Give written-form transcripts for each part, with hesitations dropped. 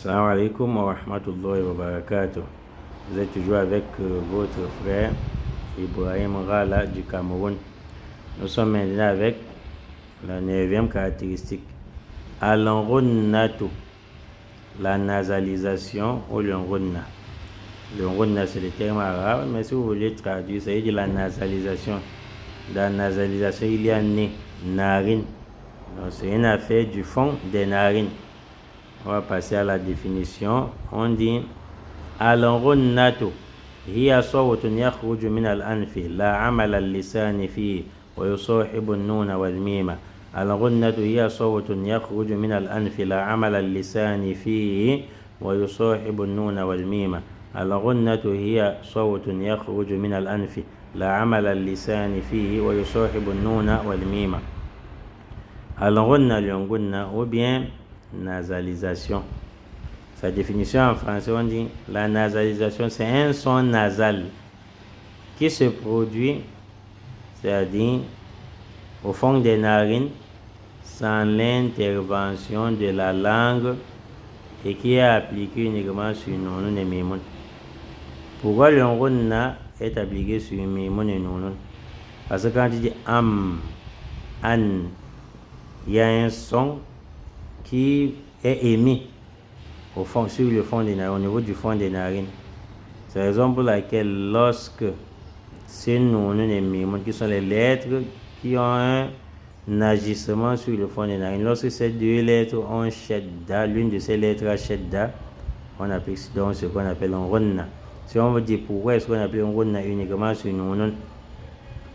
Salam alaikum wa rahmatullahi wa barakatuh. Vous êtes toujours avec votre frère Ibrahim Rala du Cameroun. Nous sommes maintenant avec la 9e caractéristique. Al-Runnatu, la nasalisation ou le runna. Le runna, c'est le terme arabe, mais si vous voulez traduire, ça veut dire la nasalisation. Dans la nasalisation, il y a nez, narine. Donc c'est une affaire du fond des narines. On va passer à la définition. On dit al-runnatu hiya sawtun yakhruju min al-anfi la amala al-lisani fihi wa yusahibu an-nuna wal-mima. Al-runnatu hiya sawtun yakhruju min al-anfi la amala al-lisani fihi wa yusahibu an-nuna wal-mima. Al-runnatu hiya sawtun yakhruju min al-anfi la amala al-lisani fihi wa yusahibu an-nuna wal-mima. Al-runna, le ou bien nasalisation. Sa définition en français, on dit la nasalisation, c'est un son nasal qui se produit, c'est-à-dire au fond des narines, sans l'intervention de la langue et qui est appliqué uniquement sur Nounoun et Mimoun. Pourquoi le runna est appliqué sur Mimoun et Nounoun? Parce que quand tu dis am, an, il y a un son qui est émis au fond, sur le fond des narines, au niveau du fond des narines. C'est la raison pour laquelle lorsque ces Nounoun et Mimoun, qui sont les lettres qui ont un agissement sur le fond des narines, lorsque ces deux lettres ont shadda, l'une de ces lettres a shadda, on applique donc ce qu'on appelle un runna. Si on veut dire pourquoi est-ce qu'on appelle un runna uniquement sur Nounoun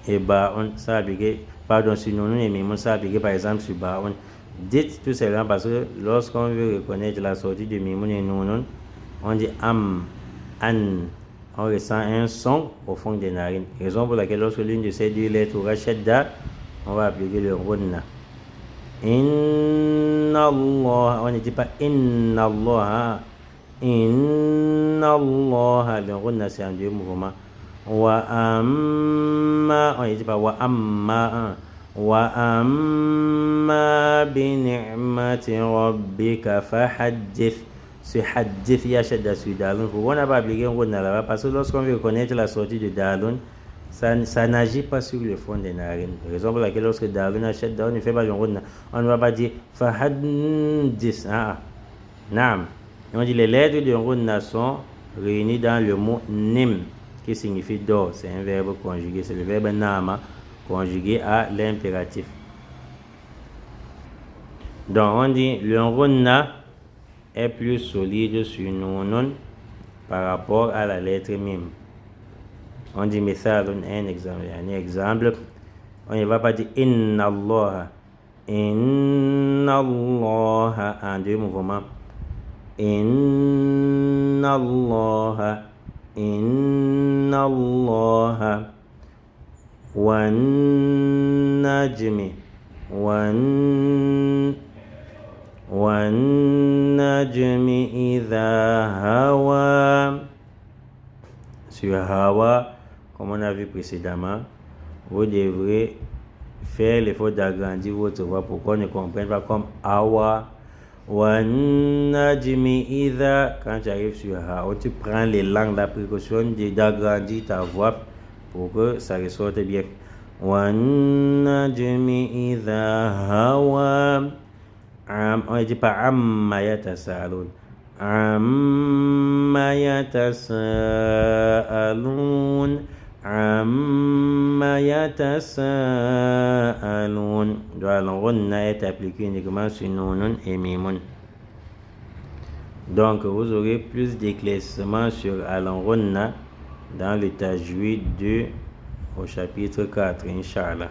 et Ba'un, ça applique, pardon, sur Nounoun et Mimoun, ça applique par exemple sur Ba'un. Dites tout simplement parce que lorsqu'on veut reconnaître la sortie de Mimoun et Nounoun, on dit am, an, on ressent un son au fond des narines. Raison pour laquelle lorsque l'une de ces deux lettres aura shadda, on va appliquer le runna. Inna Allah, on ne dit pas inna Allah, inna Allah, le runna c'est en deux mouvements. Wa amma, on ne dit pas wa amma, wa amma bi ni'mati rabbika fahaddith. Ce hadith, il y a shadda sur dalun. Pourquoi on n'a pas appliqué un runna là-bas? Parce que lorsqu'on veut connaître la sortie de dalun, ça n'agit pas sur le fond des narines. Raison pour laquelle lorsque dalun a shadda, on ne fait pas le runna. On ne va pas dire fahaddith. Naam. On dit les lettres de runna sont réunies dans le mot nim, qui signifie d'or. C'est un verbe conjugué. C'est le verbe nama conjugué à l'impératif. Donc on dit le runna est plus solide sur Nounun par rapport à la lettre mim. On dit mithalun, un exemple. On ne va pas dire inna Allah en deux mouvements. Inna Allah wan najmi idha hawa. Sur hawa, comme on a vu précédemment, vous devrez faire l'effort d'agrandir votre voix pour qu'on ne comprenne pas comme awa. Wan najmi idha, quand tu arrives sur hawa, tu prends les langues, la précaution d'agrandir ta voix pour que ça ressorte bien. Wan najmi idha hawa. On ne dit pas amma yatasaalun. Amma yatasaalun. Amma yatasaalun. Donc al-runna est appliqué uniquement sur Nounun et Mimoun. Donc vous aurez plus d'éclaircissements sur al-runna dans le tajwid 2 au chapitre 4, Inch'Allah.